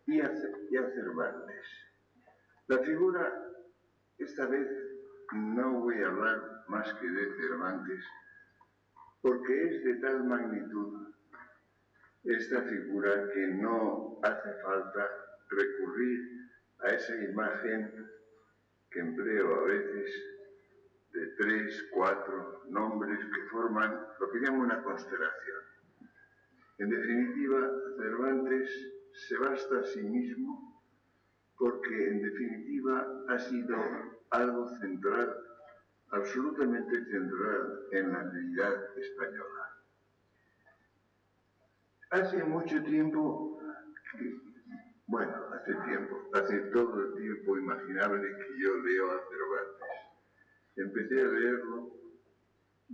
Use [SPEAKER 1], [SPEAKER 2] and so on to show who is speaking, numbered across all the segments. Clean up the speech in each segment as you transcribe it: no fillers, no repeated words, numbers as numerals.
[SPEAKER 1] y a Cervantes. La figura, esta vez no voy a hablar más que de Cervantes, porque es de tal magnitud esta figura que no hace falta recurrir a esa imagen que empleo a veces de 3, 4 nombres que forman lo que llamo una constelación. En definitiva, Cervantes se basta a sí mismo porque en definitiva ha sido algo central, absolutamente central en la realidad española. Hace mucho tiempo, hace todo el tiempo imaginable que yo leo a Cervantes. Empecé a leerlo,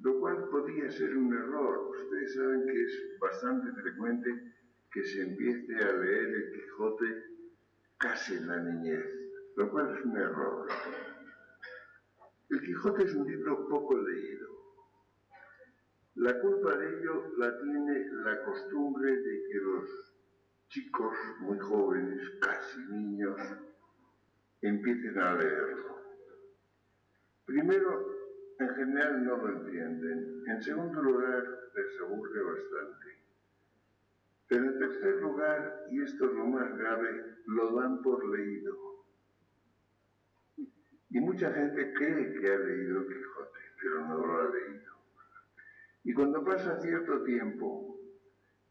[SPEAKER 1] lo cual podía ser un error. Ustedes saben que es bastante frecuente que se empiece a leer el Quijote casi en la niñez, lo cual es un error. El Quijote es un libro poco leído. La culpa de ello la tiene la costumbre de que los chicos muy jóvenes, casi niños, empiecen a leerlo. Primero, en general no lo entienden. En segundo lugar, les aburre bastante. Pero en tercer lugar, y esto es lo más grave, lo dan por leído. Y mucha gente cree que ha leído el Quijote, pero no lo ha leído. Y cuando pasa cierto tiempo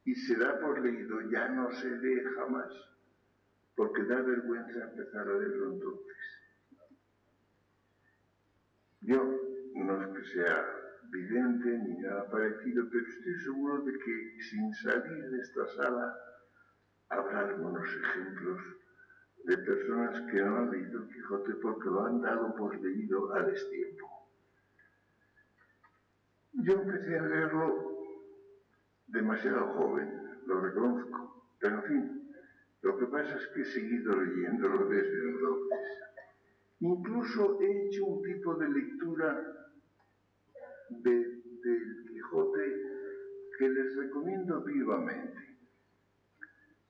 [SPEAKER 1] y se da por leído, ya no se lee jamás, porque da vergüenza empezar a leerlo entonces. Yo no es que sea vidente ni nada parecido, pero estoy seguro de que sin salir de esta sala habrá algunos ejemplos de personas que no han leído el Quijote porque lo han dado por leído a destiempo. Yo empecé a leerlo demasiado joven, lo reconozco, pero en fin, lo que pasa es que he seguido leyéndolo desde entonces. Incluso he hecho un tipo de lectura del Quijote que les recomiendo vivamente.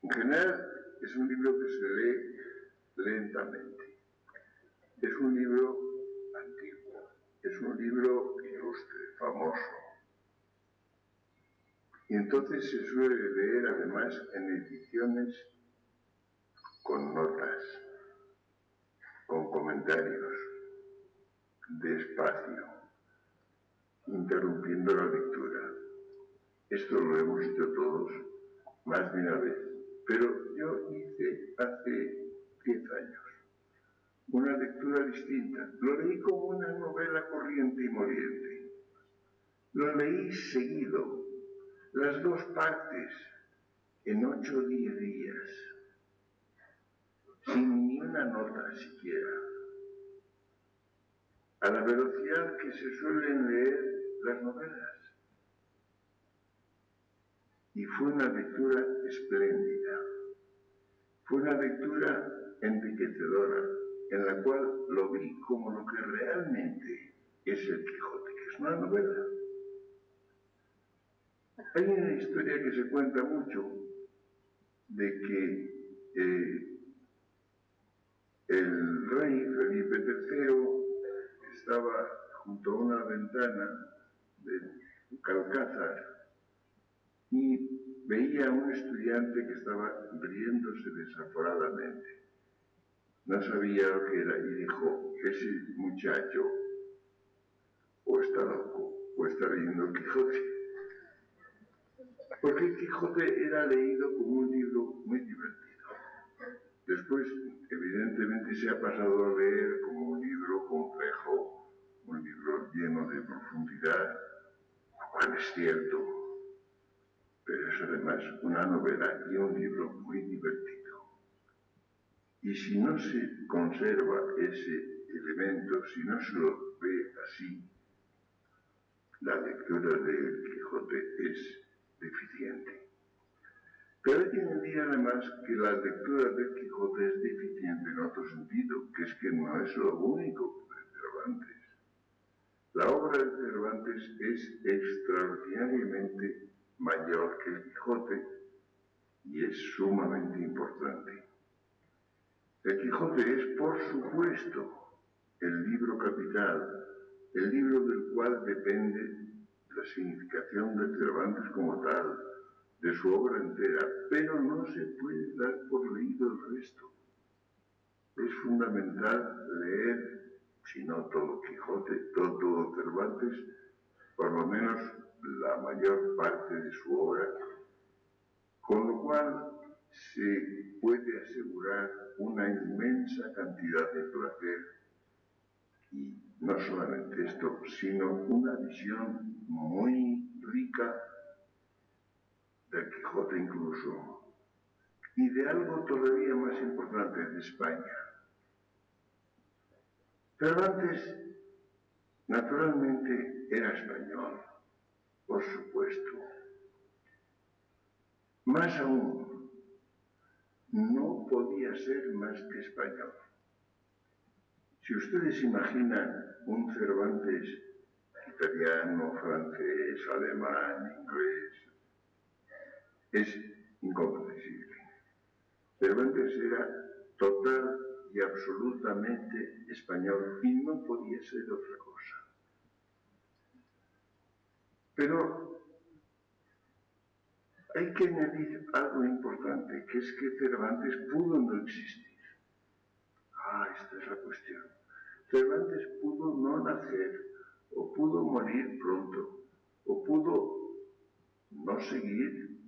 [SPEAKER 1] En general, es un libro que se lee lentamente. Es un libro antiguo, es un libro ilustre, famoso. Y entonces se suele leer además en ediciones con notas, con comentarios, despacio, interrumpiendo la lectura. Esto lo hemos hecho todos más de una vez, pero yo hice hace 10 años una lectura distinta. Lo leí como una novela corriente y moliente. Lo leí seguido, las dos partes, en 8 o 10 días, sin ni una nota siquiera, a la velocidad que se suelen leer las novelas. Y fue una lectura espléndida, fue una lectura enriquecedora, en la cual lo vi como lo que realmente es el Quijote, que es una novela. Hay una historia que se cuenta mucho de que el rey Felipe III estaba junto a una ventana del Alcázar y veía a un estudiante que estaba riéndose desaforadamente. No sabía lo que era y dijo: ese muchacho o está loco o está leyendo el Quijote. Porque el Quijote era leído como un libro muy divertido. Después, evidentemente, se ha pasado a leer como un libro complejo, un libro lleno de profundidad, lo cual es cierto, pero es además una novela y un libro muy divertido. Y si no se conserva ese elemento, si no se lo ve así, la lectura del Quijote es deficiente. Pero hay quien diga además que la lectura del Quijote es deficiente en otro sentido, que es que no es lo único de Cervantes. La obra de Cervantes es extraordinariamente mayor que el Quijote y es sumamente importante. El Quijote es, por supuesto, el libro capital, el libro del cual depende la significación de Cervantes como tal, de su obra entera, pero no se puede dar por leído el resto. Es fundamental leer, si no todo Quijote, todo Cervantes, por lo menos la mayor parte de su obra, con lo cual se puede asegurar una inmensa cantidad de placer y no solamente esto, sino una visión muy rica del Quijote incluso y de algo todavía más importante de España. Cervantes naturalmente era español, por supuesto. Más aún, no podía ser más que español. Si ustedes imaginan un Cervantes italiano, francés, alemán, inglés, es incomprensible. Cervantes era total y absolutamente español y no podía ser otra cosa. Pero hay que añadir algo importante, que es que Cervantes pudo no existir. Esta es la cuestión. Cervantes pudo no nacer, o pudo morir pronto, o pudo no seguir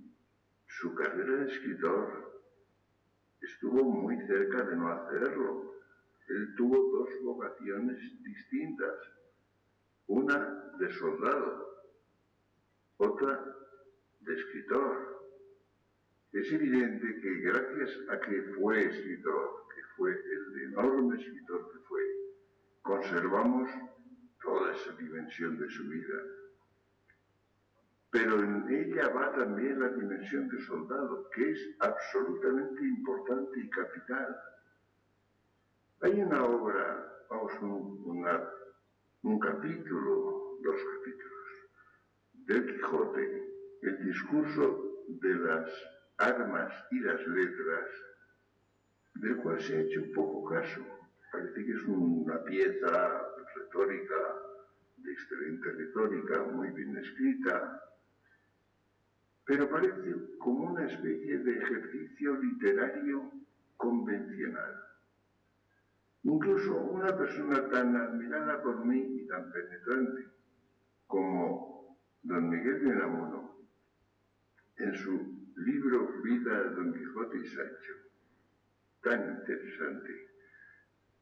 [SPEAKER 1] su carrera de escritor. Estuvo muy cerca de no hacerlo. Él tuvo dos vocaciones distintas, una de soldado, otra de escritor. Es evidente que gracias a que fue escritor, que fue el enorme escritor que fue, conservamos toda esa dimensión de su vida. Pero en ella va también la dimensión de soldado, que es absolutamente importante y capital. Hay una obra, un capítulo, dos capítulos, del Quijote, el discurso de las armas y las letras, del cual se ha hecho poco caso. Parece que es una pieza retórica, de excelente retórica, muy bien escrita, pero parece como una especie de ejercicio literario convencional. Incluso una persona tan admirada por mí y tan penetrante como don Miguel de Unamuno, en su libro Vida de Don Quijote y Sancho, tan interesante.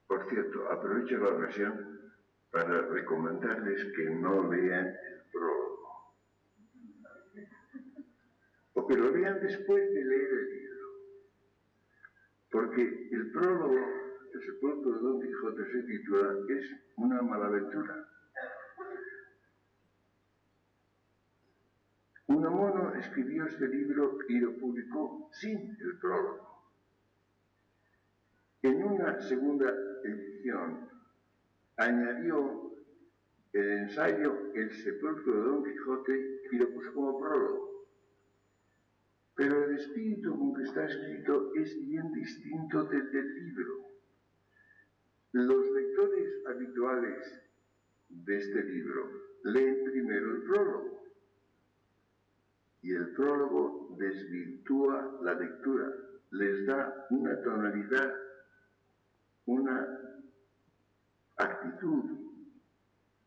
[SPEAKER 1] Por cierto, aprovecho la ocasión para recomendarles que no lean el prólogo, o que lo lean después de leer el libro, porque el prólogo, el sepulcro de Don Quijote se titula, es una malaventura. Unamuno escribió este libro y lo publicó sin el prólogo. En una segunda edición añadió el ensayo El sepulcro de Don Quijote y lo puso como prólogo. Pero el espíritu con que está escrito es bien distinto del libro. Los lectores habituales de este libro leen primero el prólogo y el prólogo desvirtúa la lectura, les da una tonalidad, una actitud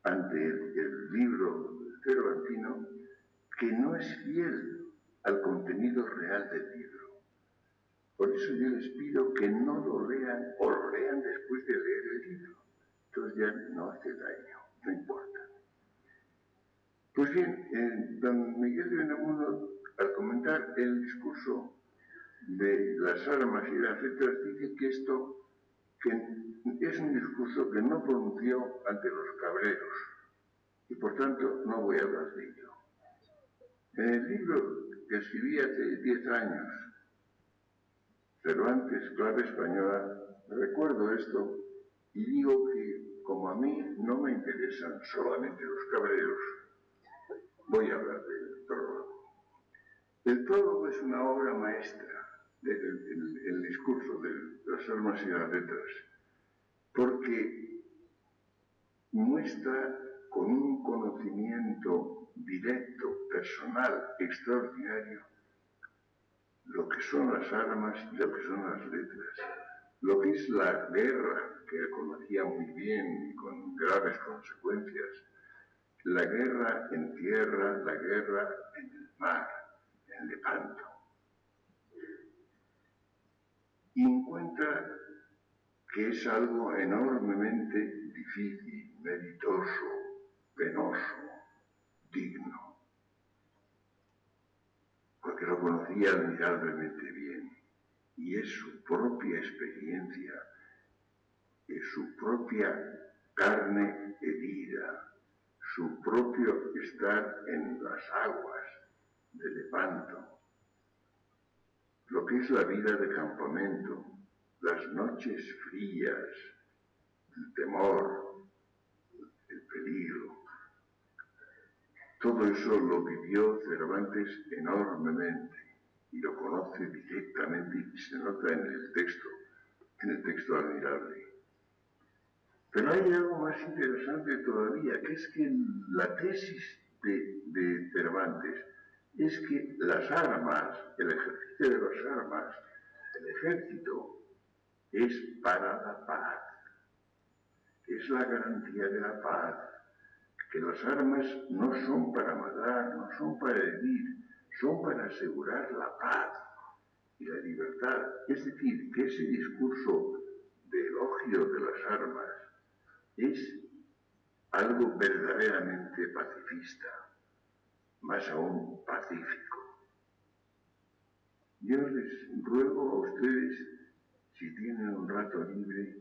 [SPEAKER 1] ante el libro cervantino que no es fiel al contenido real del libro. Por eso yo les pido que no lo lean o lo lean después de leer el libro. Entonces ya no hace daño, no importa. Pues bien, don Miguel de Unamuno, al comentar el discurso de las armas y las letras, dice que esto que es un discurso que no pronunció ante los cabreros y por tanto no voy a hablar de ello. En el libro que escribí hace 10 años, Cervantes, clave española, recuerdo esto y digo que como a mí no me interesan solamente los cabreros, voy a hablar del prólogo. El prólogo es una obra maestra del discurso de las armas y las letras, porque muestra con un conocimiento directo, personal, extraordinario, lo que son las armas y lo que son las letras, lo que es la guerra, que él conocía muy bien y con graves consecuencias, la guerra en tierra, la guerra en el mar, en Lepanto. Y encuentra que es algo enormemente difícil, meritoso, penoso, digno, porque lo conocía admirablemente bien, y es su propia experiencia, es su propia carne herida, su propio estar en las aguas de Lepanto, lo que es la vida de campamento, las noches frías, el temor, el peligro. Todo eso lo vivió Cervantes enormemente y lo conoce directamente y se nota en el texto admirable. Pero hay algo más interesante todavía, que es que la tesis de Cervantes es que las armas, el ejercicio de las armas, el ejército, es para la paz, es la garantía de la paz, que las armas no son para matar, no son para herir, son para asegurar la paz y la libertad. Es decir, que ese discurso de elogio de las armas es algo verdaderamente pacifista, más aún pacífico. Yo les ruego a ustedes, si tienen un rato libre,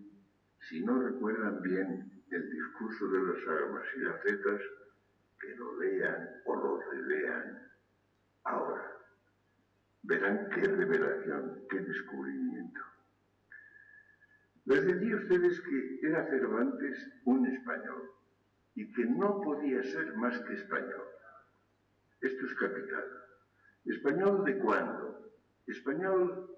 [SPEAKER 1] si no recuerdan bien el discurso de las armas y las letras, que lo lean o lo relean ahora. Verán qué revelación, qué descubrimiento. Les decía a ustedes que era Cervantes un español y que no podía ser más que español. Esto es capital. ¿Español de cuándo? Español,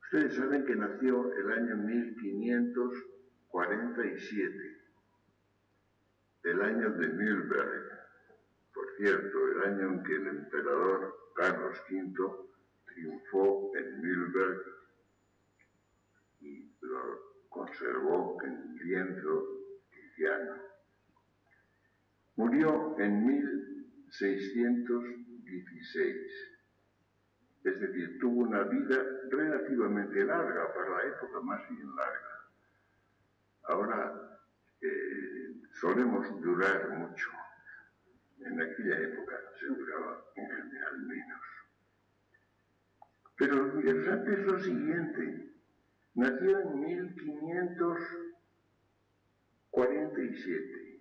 [SPEAKER 1] ustedes saben que nació el año 1547, el año de Nürnberg, por cierto, el año en que el emperador Carlos V triunfó en Nürnberg y lo conservó en lienzo tiziano. Murió en 1616, es decir, tuvo una vida relativamente larga, para la época más bien larga. Ahora solemos durar mucho. En aquella época se duraba en general menos. Pero lo interesante es lo siguiente. Nació en 1547.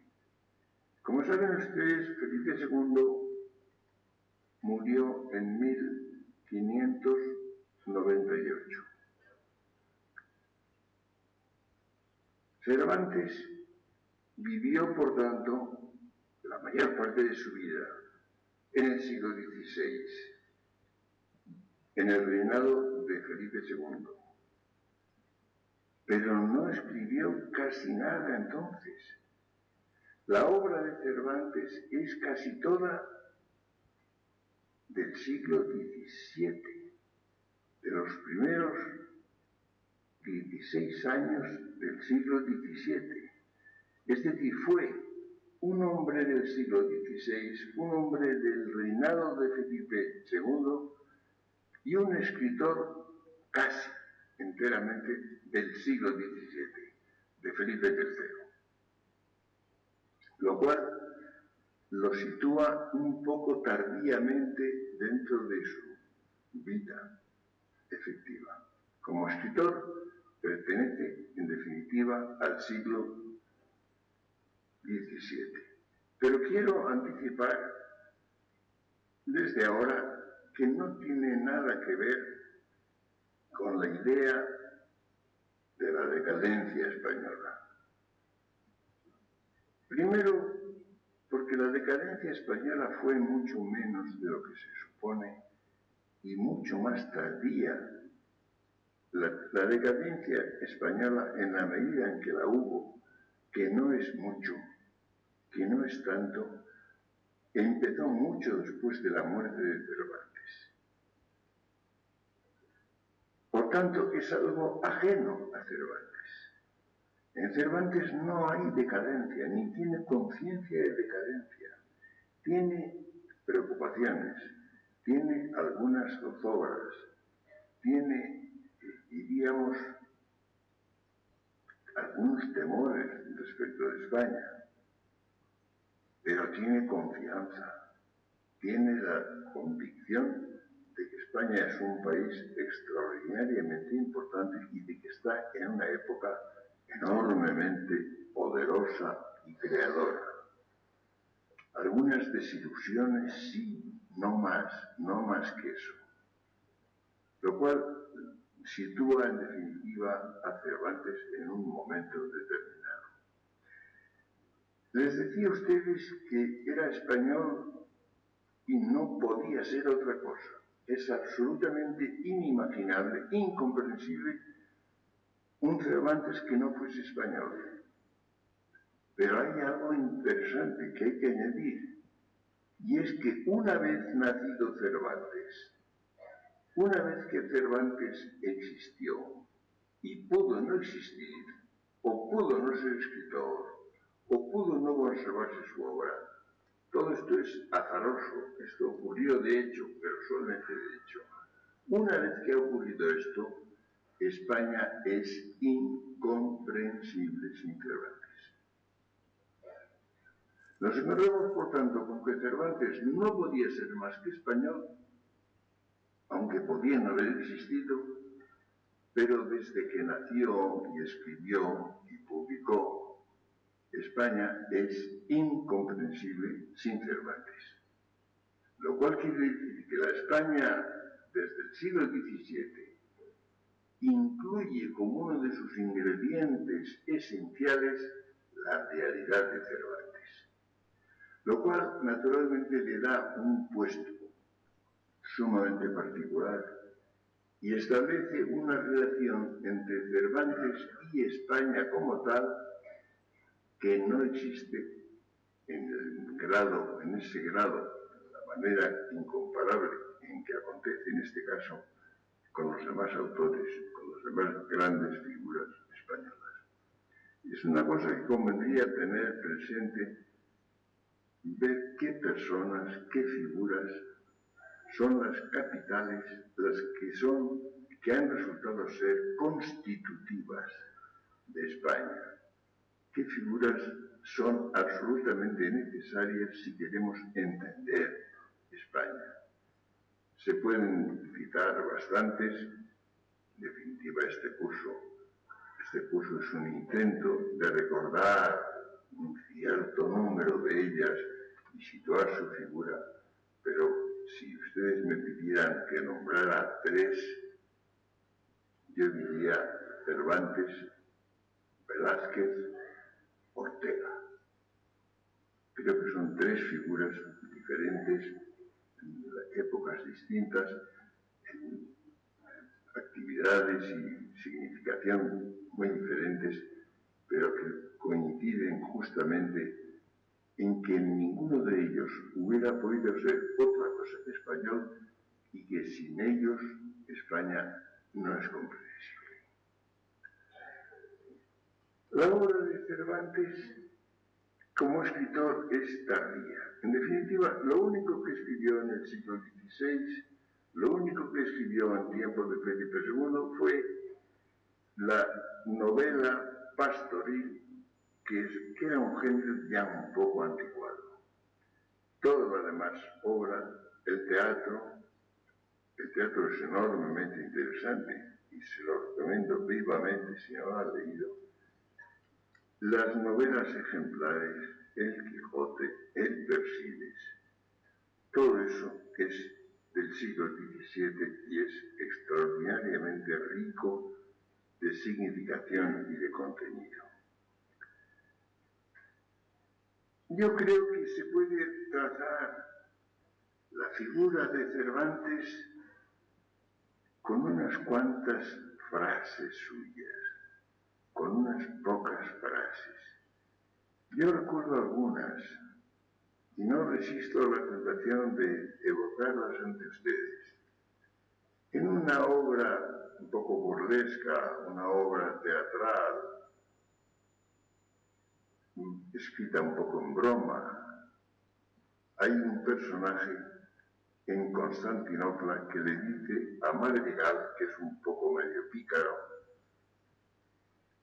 [SPEAKER 1] Como saben ustedes, Felipe II murió en 1598. Cervantes vivió, por tanto, la mayor parte de su vida en el siglo XVI, en el reinado de Felipe II. Pero no escribió casi nada entonces. La obra de Cervantes es casi toda del siglo XVII, de los primeros 16 años del siglo XVII. Es decir, fue un hombre del siglo XVI, un hombre del reinado de Felipe II y un escritor casi enteramente del siglo XVII, de Felipe III. Lo cual lo sitúa un poco tardíamente dentro de su vida efectiva. Como escritor, pertenece en definitiva al siglo XVII. Pero quiero anticipar desde ahora que no tiene nada que ver con la idea de la decadencia española. Primero, porque la decadencia española fue mucho menos de lo que se supone y mucho más tardía. la decadencia española, en la medida en que la hubo, que no es mucho, que no es tanto, empezó mucho después de la muerte de Cervantes. Por tanto, es algo ajeno a Cervantes. En Cervantes no hay decadencia, ni tiene conciencia de decadencia. Tiene preocupaciones, tiene algunas zozobras, tiene, diríamos, algunos temores respecto de España, pero tiene confianza, tiene la convicción de que España es un país extraordinariamente importante y de que está en una época enormemente poderosa y creadora. Algunas desilusiones sí, no más que eso. Lo cual sitúa en definitiva a Cervantes en un momento determinado. Les decía a ustedes que era español y no podía ser otra cosa. Es absolutamente inimaginable, incomprensible, un Cervantes que no fuese español. Pero hay algo interesante que hay que añadir, y es que una vez nacido Cervantes, una vez que Cervantes existió y pudo no existir, o pudo no ser escritor, o pudo no conservarse su obra, todo esto es azaroso, esto ocurrió de hecho, pero solamente de hecho. Una vez que ha ocurrido esto, España es incomprensible sin Cervantes. Nos encontramos, por tanto, con que Cervantes no podía ser más que español, aunque podía no haber existido, pero desde que nació y escribió y publicó, España es incomprensible sin Cervantes. Lo cual quiere decir que la España desde el siglo XVII incluye como uno de sus ingredientes esenciales la realidad de Cervantes. Lo cual naturalmente le da un puesto sumamente particular y establece una relación entre Cervantes y España como tal que no existe en ese grado, de la manera incomparable en que acontece en este caso con los demás autores, con las demás grandes figuras españolas. Es una cosa que convendría tener presente, ver qué personas, qué figuras son las capitales, las que han resultado ser constitutivas de España. ¿Qué figuras son absolutamente necesarias si queremos entender España? Se pueden citar bastantes. En definitiva, este curso es un intento de recordar un cierto número de ellas y situar su figura, pero si ustedes me pidieran que nombrara tres, yo diría Cervantes, Velázquez, Ortega. Creo que son tres figuras diferentes, en épocas distintas, en actividades y significación muy diferentes, pero que coinciden justamente en que ninguno de ellos hubiera podido ser otra cosa que español y que sin ellos España no es comprensible. La obra de Cervantes como escritor es tardía. En definitiva, lo único que escribió en el siglo XVI, lo único que escribió en tiempos de Felipe II fue la novela pastoril, que era un género ya un poco anticuado. Todo lo demás, obra, el teatro es enormemente interesante y se lo recomiendo vivamente si no lo han leído. Las novelas ejemplares, El Quijote, El Persiles, todo eso es del siglo XVII y es extraordinariamente rico de significación y de contenido. Yo creo que se puede trazar la figura de Cervantes con unas cuantas frases suyas, con unas pocas frases. Yo recuerdo algunas y no resisto la tentación de evocarlas ante ustedes. En una obra un poco burlesca, una obra teatral, escrita un poco en broma, hay un personaje en Constantinopla que le dice a Madrigal, que es un poco medio pícaro: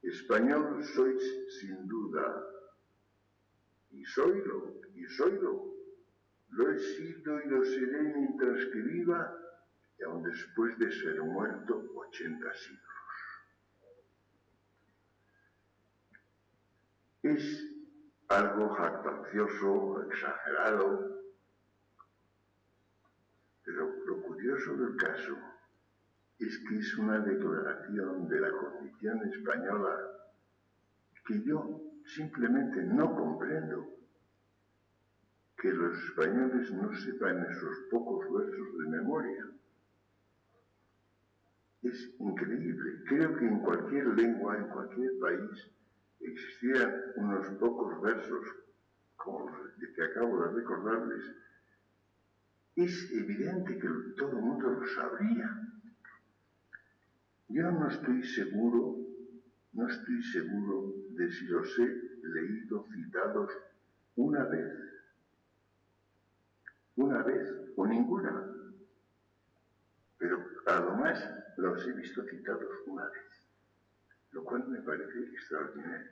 [SPEAKER 1] español sois sin duda, y soylo, lo he sido y lo seré mientras que viva, y aun después de ser muerto 80 siglos. Es algo jactancioso, exagerado, pero lo curioso del caso es que es una declaración de la condición española que yo simplemente no comprendo. Que los españoles no sepan esos pocos versos de memoria. Es increíble. Creo que en cualquier lengua, en cualquier país, existieran unos pocos versos, como los que acabo de recordarles. Es evidente que todo el mundo lo sabría. Yo no estoy seguro de si los he leído citados una vez o ninguna, pero además los he visto citados una vez, lo cual me parece extraordinario.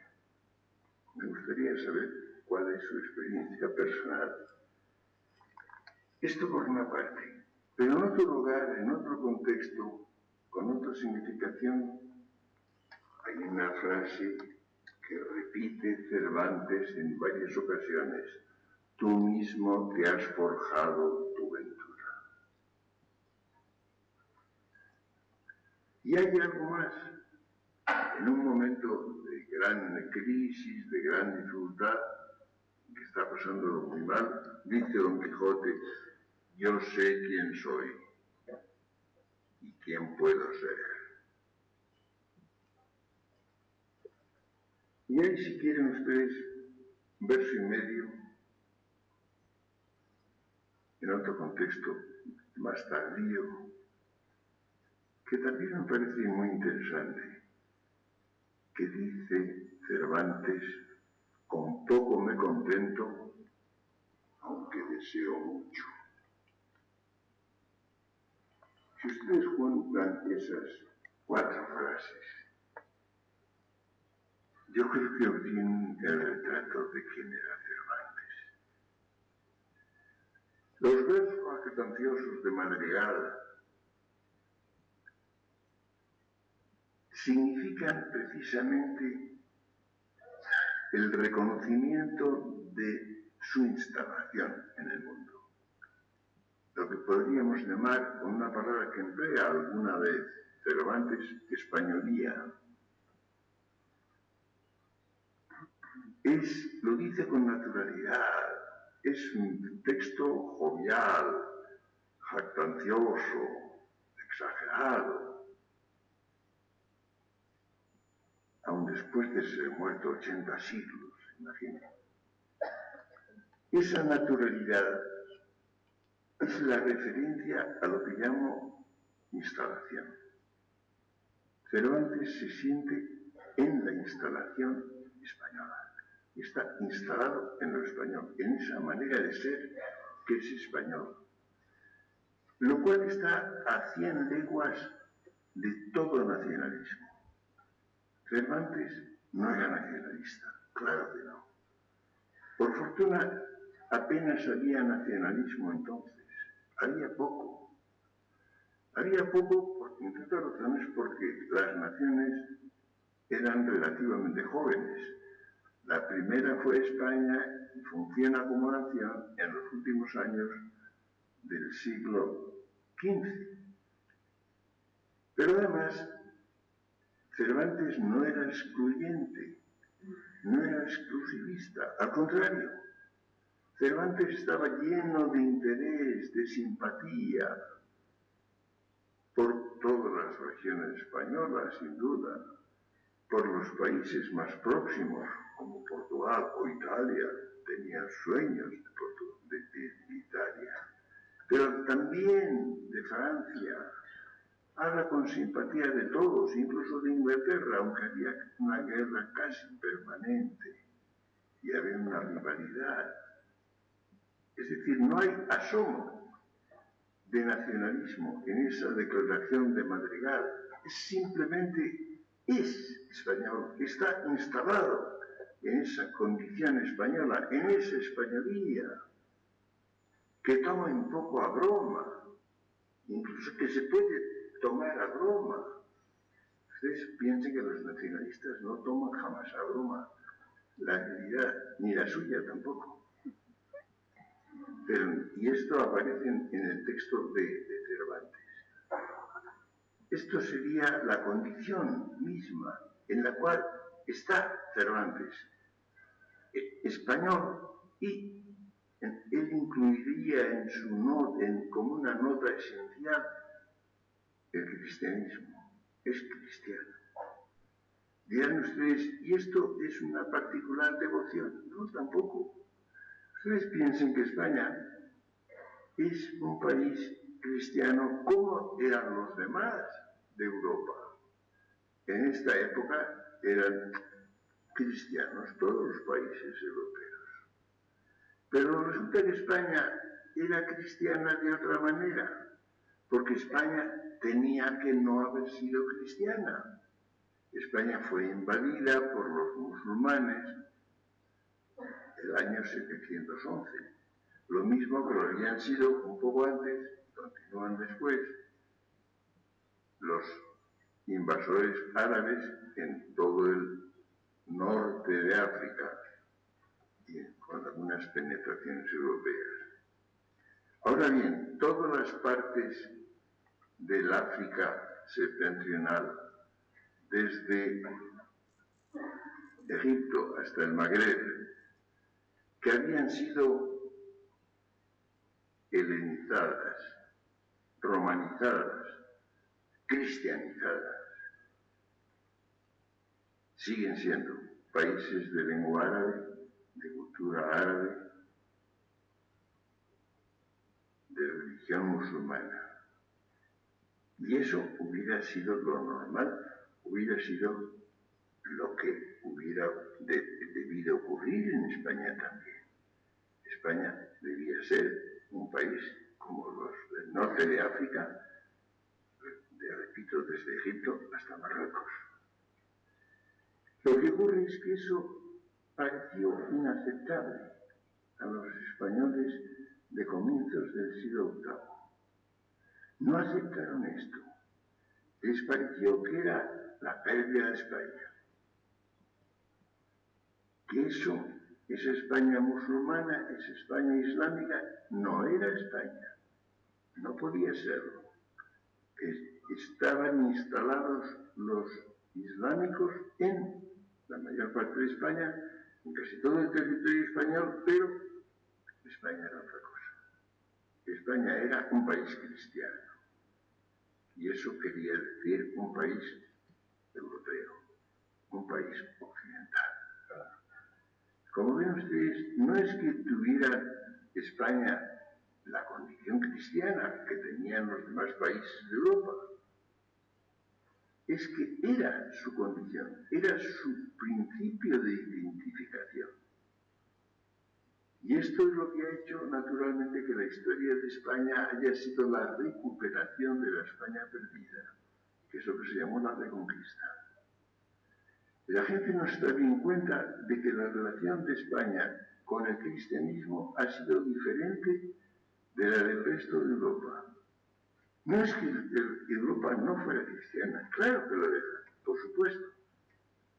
[SPEAKER 1] Me gustaría saber cuál es su experiencia personal. Esto por una parte, pero en otro lugar, en otro contexto, con otra significación, hay una frase que repite Cervantes en varias ocasiones: tú mismo te has forjado tu ventura. Y hay algo más. En un momento de gran crisis, de gran dificultad, que está pasándolo muy mal, dice Don Quijote: yo sé quién soy y quién puedo ser. Y ahí, si quieren ustedes, verso y medio, en otro contexto más tardío, que también me parece muy interesante, que dice Cervantes: con poco me contento, aunque deseo mucho. Si ustedes juntan esas 4 frases, yo creo que obtienen el retrato de quién era Cervantes. Los versos jactanciosos de Madrigal significan precisamente el reconocimiento de su instalación en el mundo. Lo que podríamos llamar, con una palabra que emplea alguna vez Cervantes, españolía. Lo dice con naturalidad, es un texto jovial, jactancioso, exagerado, aun después de ser muerto 80 siglos, imagínense. Esa naturalidad es la referencia a lo que llamo instalación. Cervantes se siente en la instalación española. Está instalado en lo español, en esa manera de ser que es español. Lo cual está a 100 leguas de todo nacionalismo. Cervantes no era nacionalista, claro que no. Por fortuna, apenas había nacionalismo entonces. Había poco, entre otras razones, porque las naciones eran relativamente jóvenes. La primera fue España y funciona como nación en los últimos años del siglo XV. Pero además, Cervantes no era excluyente, no era exclusivista, al contrario. Cervantes estaba lleno de interés, de simpatía por por todas las regiones españolas, sin duda, por los países más próximos, como Portugal o Italia, tenían sueños de Italia, pero también de Francia. Habla con simpatía de todos, incluso de Inglaterra, aunque había una guerra casi permanente y había una rivalidad. Es decir, no hay asomo de nacionalismo en esa declaración de Madrigal. Simplemente es español, está instalado en esa condición española, en esa españolía, que toma un poco a broma, incluso que se puede tomar a broma. Ustedes piensen que los nacionalistas no toman jamás a broma la realidad, ni la suya tampoco. Y esto aparece en el texto de Cervantes. Esto sería la condición misma en la cual está Cervantes, español, y él incluiría en su como una nota esencial el cristianismo. Es cristiano. Dirán ustedes, ¿y esto es una particular devoción? No, tampoco. Ustedes piensen que España es un país cristiano como eran los demás de Europa. En esta época eran cristianos todos los países europeos. Pero resulta que España era cristiana de otra manera, porque España tenía que no haber sido cristiana. España fue invadida por los musulmanes el año 711. Lo mismo que lo habían sido un poco antes, continúan después, los invasores árabes en todo el norte de África y con algunas penetraciones europeas. Ahora bien, todas las partes del África septentrional, desde Egipto hasta el Magreb, que habían sido helenizadas, romanizadas, cristianizadas, siguen siendo países de lengua árabe, de cultura árabe, de religión musulmana. Y eso hubiera sido lo normal, hubiera sido lo que hubiera debido ocurrir en España también. España debía ser un país como los del norte de África, repito, desde Egipto hasta Marruecos. Lo que ocurre es que eso pareció inaceptable a los españoles de comienzos del siglo VIII. No aceptaron esto. Les pareció que era la pérdida de España. Que eso, esa España musulmana, esa España islámica, no era España. No podía serlo. Estaban instalados los islámicos en la mayor parte de España, en casi todo el territorio español, pero España era otra cosa. España era un país cristiano. Y eso quería decir un país europeo, un país occidental. Como ven ustedes, no es que tuviera España la condición cristiana que tenían los demás países de Europa, es que era su condición, era su principio de identificación. Y esto es lo que ha hecho naturalmente que la historia de España haya sido la recuperación de la España perdida, que es lo que se llamó la Reconquista. La gente no está bien cuenta de que la relación de España con el cristianismo ha sido diferente de la del resto de Europa. No es que Europa no fuera cristiana, claro que lo era, por supuesto.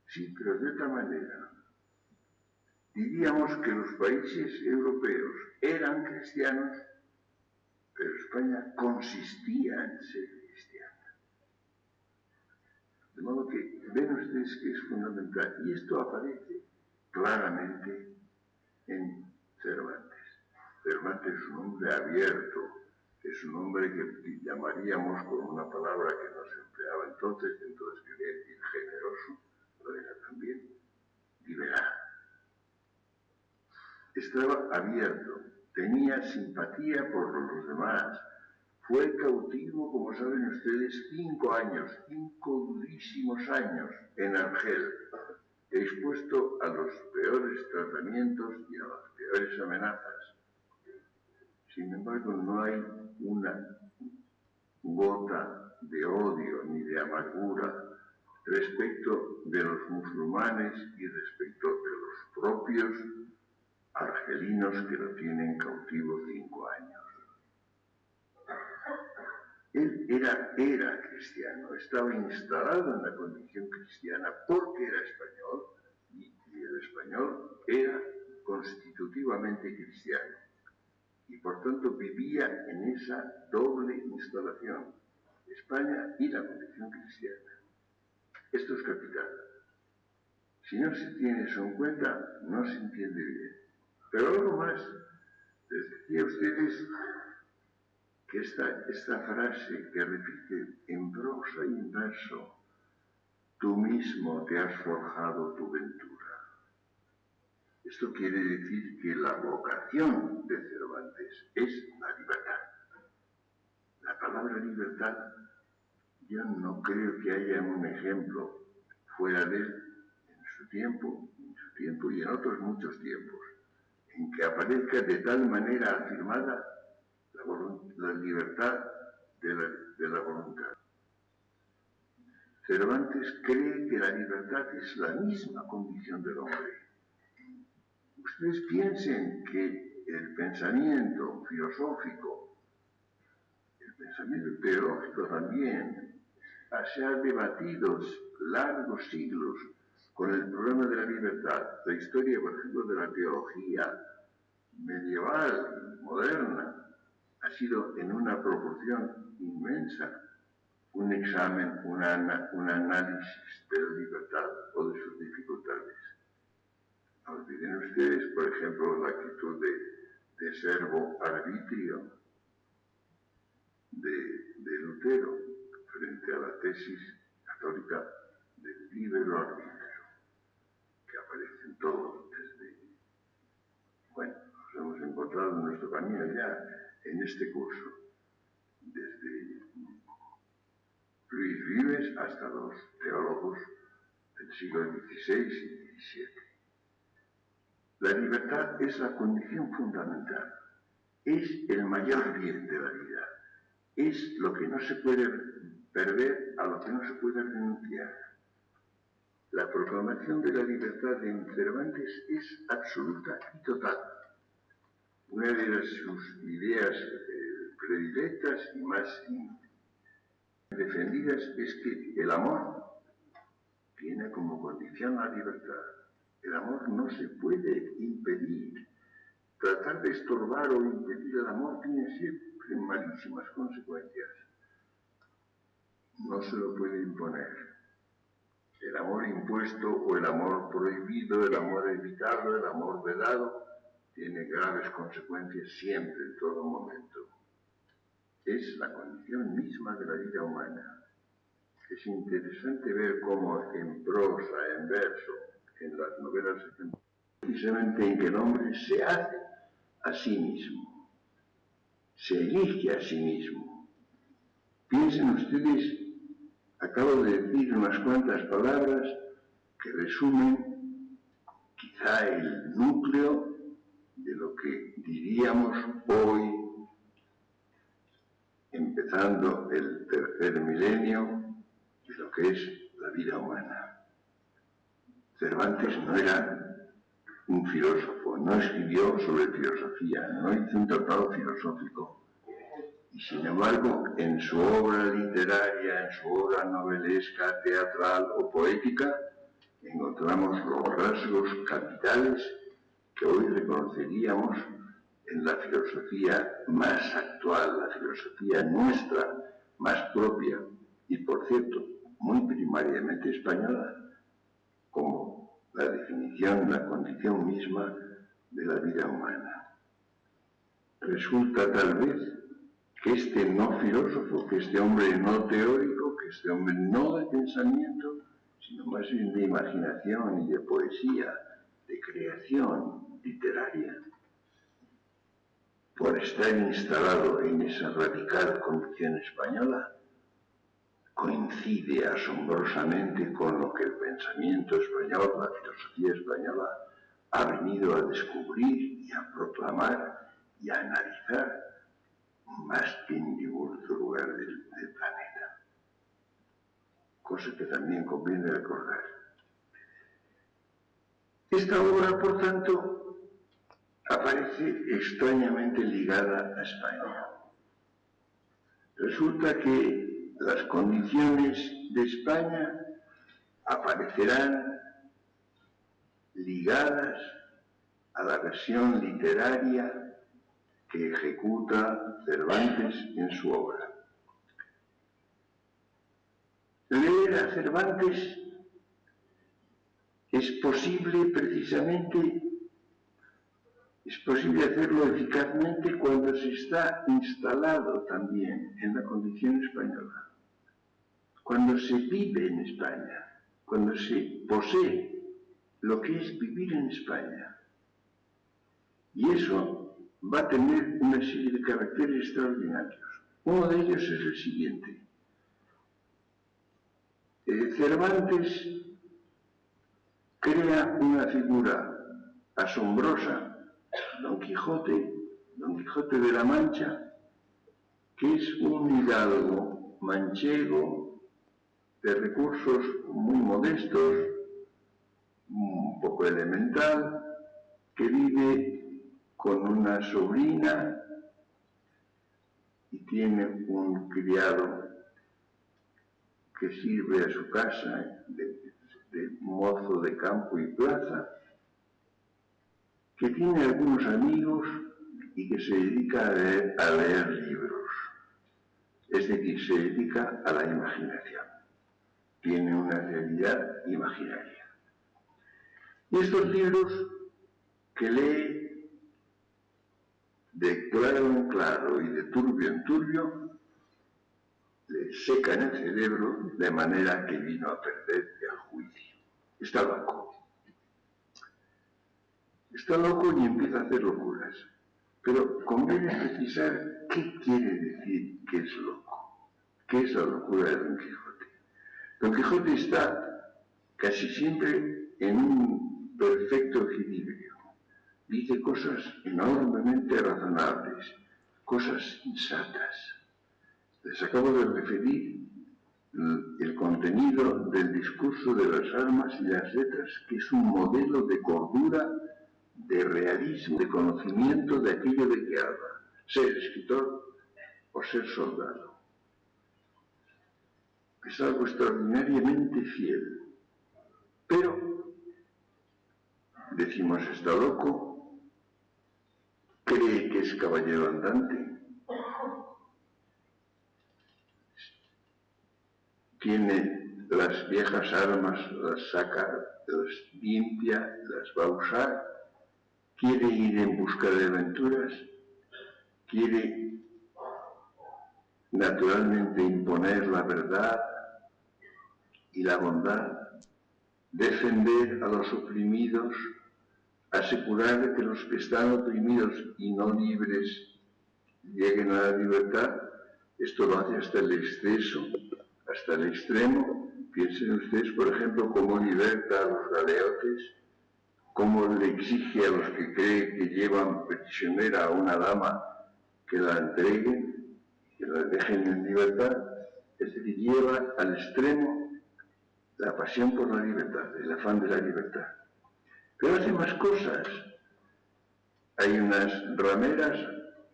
[SPEAKER 1] Sí, pero de otra manera. Diríamos que los países europeos eran cristianos, pero España consistía en ser cristiana. De modo que ven ustedes que es fundamental. Y esto aparece claramente en Cervantes. Cervantes es un hombre abierto Es un hombre que llamaríamos con una palabra que no se empleaba entonces quería decir generoso, pero era también liberal. Estaba abierto, tenía simpatía por los demás. Fue cautivo, como saben ustedes, 5 años, 5 durísimos años en Argel, expuesto a los peores tratamientos y a las peores amenazas. Sin embargo, no hay una gota de odio ni de amargura respecto de los musulmanes y respecto de los propios argelinos que lo tienen cautivo 5 años. Él era cristiano, estaba instalado en la condición cristiana porque era español y el español era constitutivamente cristiano y por tanto vivía en esa doble instalación, España y la condición cristiana. Esto es capital. Si no se tiene eso en cuenta, no se entiende bien. Pero algo más, les decía a ustedes que esta frase que repite en prosa y en verso, tú mismo te has forjado tu ventura. Esto quiere decir que la vocación de Cervantes es la libertad. La palabra libertad, yo no creo que haya un ejemplo fuera de él en su tiempo y en otros muchos tiempos, en que aparezca de tal manera afirmada la libertad de la voluntad. Cervantes cree que la libertad es la misma condición del hombre. Ustedes piensen que el pensamiento filosófico, el pensamiento teológico también, se ha debatido largos siglos con el problema de la libertad. La historia, por ejemplo, de la teología medieval, moderna, ha sido en una proporción inmensa un examen, un análisis de la libertad o de sus dificultades. No olviden ustedes, por ejemplo, la actitud de servo arbitrio de Lutero frente a la tesis católica del libre arbitrio, que aparece en todo desde... Bueno, nos hemos encontrado en nuestro camino ya en este curso, desde Luis Vives hasta los teólogos del siglo XVI y XVII. La libertad es la condición fundamental, es el mayor bien de la vida, es lo que no se puede perder, a lo que no se puede renunciar. La proclamación de la libertad en Cervantes es absoluta y total. Una de sus ideas predilectas y más defendidas es que el amor tiene como condición la libertad. El amor no se puede impedir. Tratar de estorbar o impedir el amor tiene siempre malísimas consecuencias. No se lo puede imponer. El amor impuesto o el amor prohibido, el amor evitado, el amor vedado, tiene graves consecuencias siempre, en todo momento. Es la condición misma de la vida humana. Es interesante ver cómo en prosa, en verso, en las novelas, precisamente en que el hombre se hace a sí mismo, se elige a sí mismo. Piensen ustedes, acabo de decir unas cuantas palabras que resumen quizá el núcleo de lo que diríamos hoy, empezando el tercer milenio, de lo que es la vida humana. Cervantes no era un filósofo, no escribió sobre filosofía, no hizo un tratado filosófico. Y sin embargo, en su obra literaria, en su obra novelesca, teatral o poética, encontramos los rasgos capitales que hoy reconoceríamos en la filosofía más actual, la filosofía nuestra, más propia, y por cierto, muy primariamente española, como la definición, la condición misma de la vida humana. Resulta tal vez que este no filósofo, que este hombre no teórico, que este hombre no de pensamiento, sino más bien de imaginación y de poesía, de creación literaria, por estar instalado en esa radical convicción española, coincide asombrosamente con lo que el pensamiento español, la filosofía española, ha venido a descubrir y a proclamar y a analizar más que en ningún otro lugar del planeta. Cosa que también conviene recordar. Esta obra, por tanto, aparece extrañamente ligada a España. Resulta que las condiciones de España aparecerán ligadas a la versión literaria que ejecuta Cervantes en su obra. Leer a Cervantes es posible precisamente, es posible hacerlo eficazmente cuando se está instalado también en la condición española, cuando se vive en España, cuando se posee lo que es vivir en España. Y eso va a tener una serie de caracteres extraordinarios. Uno de ellos es el siguiente. Cervantes crea una figura asombrosa, Don Quijote de la Mancha, que es un hidalgo manchego de recursos muy modestos, un poco elemental, que vive con una sobrina y tiene un criado que sirve a su casa de mozo de campo y plaza, que tiene algunos amigos y que se dedica a leer libros, es decir, se dedica a la imaginación, tiene una realidad imaginaria. Y estos libros que lee de claro en claro y de turbio en turbio, le secan el cerebro de manera que vino a perder el juicio. Está loco. Está loco y empieza a hacer locuras. Pero conviene precisar qué quiere decir que es loco. ¿Qué es la locura de Don Quijote? Don Quijote está casi siempre en un perfecto equilibrio. Dice cosas enormemente razonables, cosas sensatas. Les acabo de referir el contenido del discurso de las almas y las letras, que es un modelo de cordura, de realismo, de conocimiento de aquello de que habla, ser escritor o ser soldado. Es algo extraordinariamente fiel. Pero, decimos, está loco, cree que es caballero andante, tiene las viejas armas, las saca, las limpia, las va a usar, quiere ir en busca de aventuras, quiere naturalmente imponer la verdad y la bondad, defender a los oprimidos, asegurar que los que están oprimidos y no libres lleguen a la libertad. Esto lo hace hasta el exceso, hasta el extremo. Piensen ustedes, por ejemplo, cómo liberta a los galeotes, cómo le exige a los que creen que llevan prisionera a una dama que la entreguen, que la dejen en libertad. Es decir, lleva al extremo la pasión por la libertad, el afán de la libertad. Pero hace más cosas. Hay unas rameras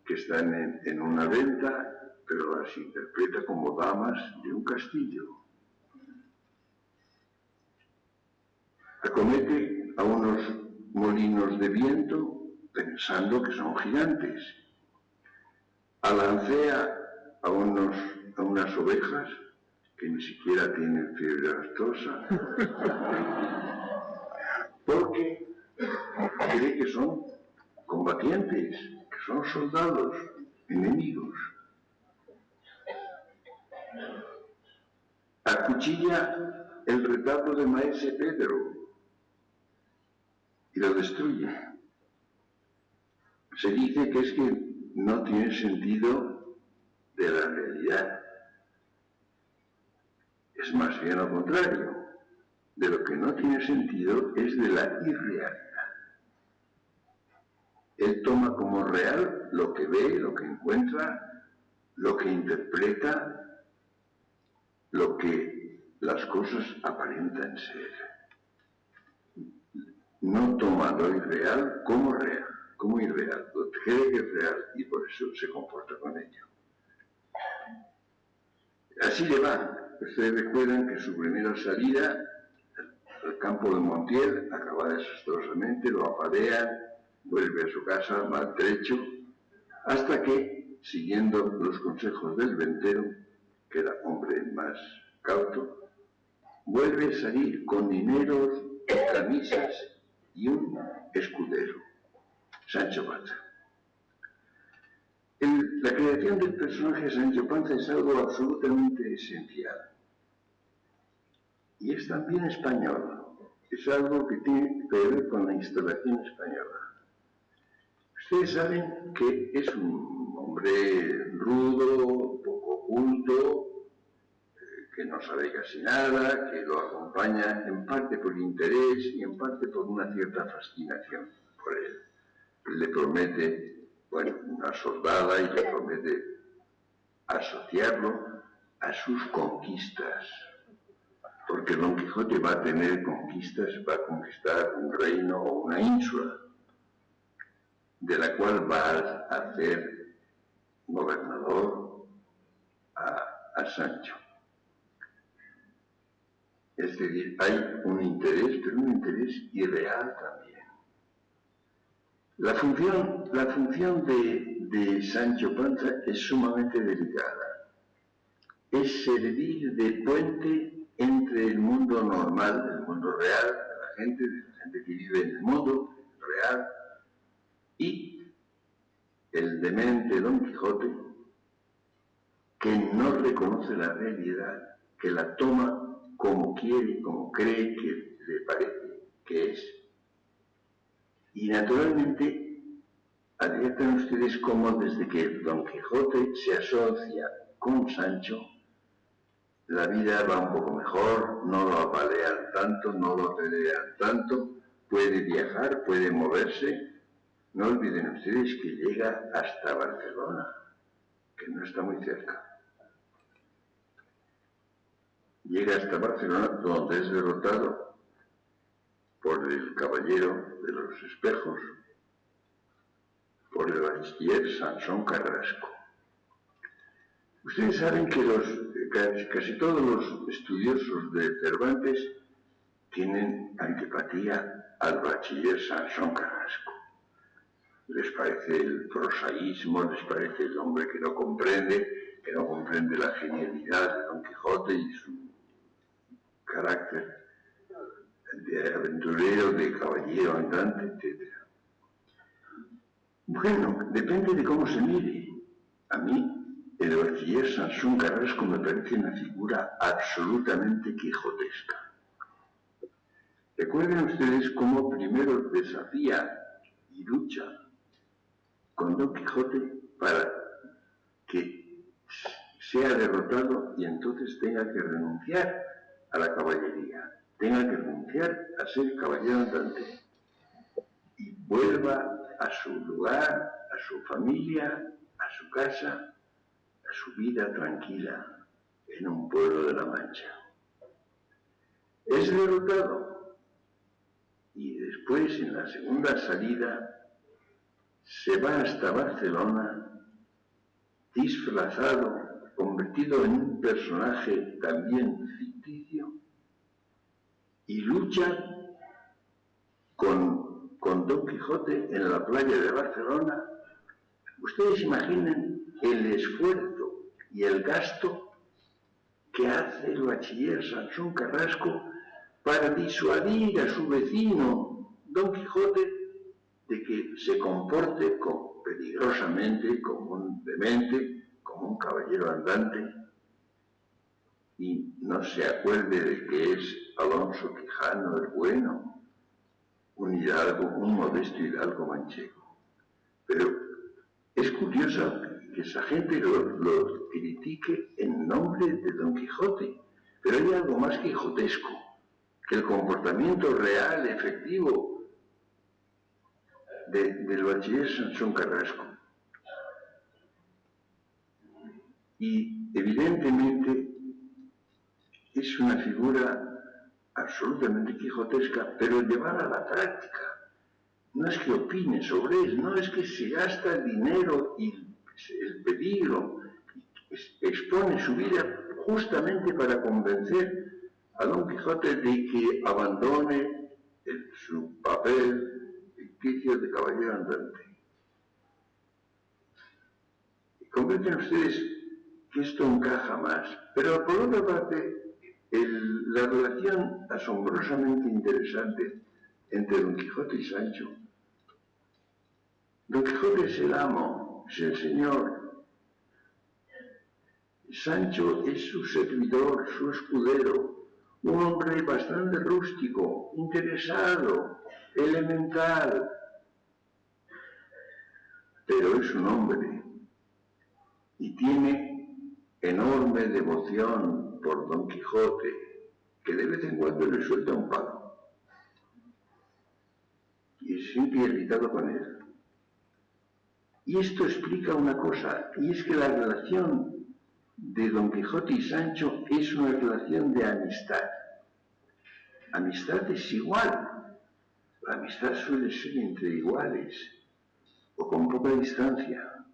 [SPEAKER 1] que están en una venta, pero las interpreta como damas de un castillo. Acomete a unos molinos de viento pensando que son gigantes. Alancea a unas ovejas que ni siquiera tienen fiebre aftosa, porque cree que son combatientes, que son soldados enemigos. acuchilla el retablo de Maese Pedro y lo destruye. Se dice que es que no tiene sentido de la realidad. Es más bien lo contrario. De lo que no tiene sentido es de la irrealidad. Él toma como real lo que ve, lo que encuentra, lo que interpreta, lo que las cosas aparentan ser. No toma lo irreal como real, como irreal, lo cree que es real y por eso se comporta con ello. Así le va. Ustedes recuerdan que su primera salida al campo de Montiel acaba desastrosamente, lo apalean, vuelve a su casa maltrecho, hasta que, siguiendo los consejos del ventero, que era hombre más cauto, vuelve a salir con dineros, camisas y un escudero, Sancho Panza. La creación del personaje Sancho Panza es algo absolutamente esencial. Y es también español. Es algo que tiene que ver con la instalación española. Ustedes saben que es un hombre rudo, poco culto, que no sabe casi nada, que lo acompaña en parte por interés y en parte por una cierta fascinación por él. Le promete, bueno, una soldada y le promete asociarlo a sus conquistas. Porque Don Quijote va a tener conquistas, va a conquistar un reino o una ínsula, de la cual va a hacer gobernador a Sancho. Es decir, hay un interés, pero un interés irreal también. La función de Sancho Panza es sumamente delicada. Es servir de puente entre el mundo normal, el mundo real, de la gente que vive en el mundo real, y el demente Don Quijote, que no reconoce la realidad, que la toma como quiere, como cree que le parece que es. Y naturalmente advierten ustedes cómo desde que Don Quijote se asocia con Sancho, la vida va un poco mejor, no lo apalean tanto, no lo pelean tanto, puede viajar, puede moverse. No olviden ustedes que llega hasta Barcelona, que no está muy cerca. Llega hasta Barcelona, donde es derrotado por el caballero de los espejos, por el bachiller Sansón Carrasco. Ustedes saben que casi todos los estudiosos de Cervantes tienen antipatía al bachiller Sansón Carrasco. Les parece el prosaísmo, les parece el hombre que no comprende la genialidad de Don Quijote y su carácter de aventurero, de caballero andante, etc. Bueno, depende de cómo se mire. A mí, el bachiller Sansón Carrasco me parece una figura absolutamente quijotesca. Recuerden ustedes cómo primero desafía y lucha con Don Quijote para que sea derrotado y entonces tenga que renunciar a la caballería, tenga que renunciar a ser caballero andante y vuelva a su lugar, a su familia, a su casa, a su vida tranquila en un pueblo de la Mancha. Es derrotado y después en la segunda salida se va hasta Barcelona disfrazado, convertido en un personaje también ficticio y lucha con Don Quijote en la playa de Barcelona. Ustedes imaginen el esfuerzo y el gasto que hace el bachiller Sansón Carrasco para disuadir a su vecino Don Quijote de que se comporte peligrosamente, como un demente, como un caballero andante. y no se acuerde de que es Alonso Quijano el bueno, un hidalgo, un modesto hidalgo manchego. Pero es curioso que esa gente lo critique en nombre de Don Quijote, pero hay algo más quijotesco, que el comportamiento real, efectivo, del bachiller Sansón Carrasco. Y evidentemente es una figura absolutamente quijotesca, pero llevada a la práctica. No es que opine sobre él, no es que se gasta el dinero y el peligro, expone su vida justamente para convencer a Don Quijote de que abandone su papel ficticio de caballero andante. Y comprenden ustedes que esto encaja más, pero por otra parte, la relación asombrosamente interesante entre Don Quijote y Sancho. Don Quijote es el amo, es el señor. Sancho es su servidor, su escudero, un hombre bastante rústico, interesado, elemental, pero es un hombre y tiene enorme devoción por Don Quijote, que de vez en cuando le suelta un palo y se siente irritado con él. Y esto explica una cosa, y es que la relación de Don Quijote y Sancho es una relación de amistad. Amistad desigual. La amistad suele ser entre iguales o con poca distancia.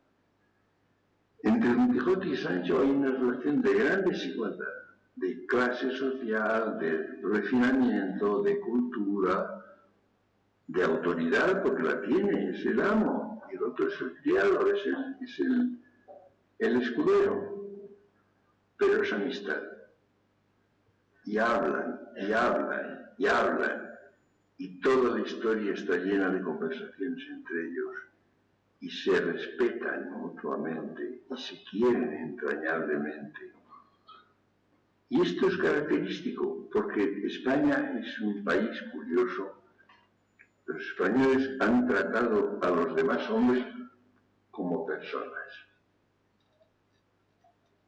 [SPEAKER 1] Entre Don Quijote y Sancho hay una relación de gran desigualdad, de clase social, de refinamiento, de cultura, de autoridad, porque la tiene, es el amo, y el otro es el criado, es el escudero. Pero es amistad. Y hablan, y hablan, y hablan, y toda la historia está llena de conversaciones entre ellos, y se respetan mutuamente, y se quieren entrañablemente. Y esto es característico, porque España es un país curioso. Los españoles han tratado a los demás hombres como personas.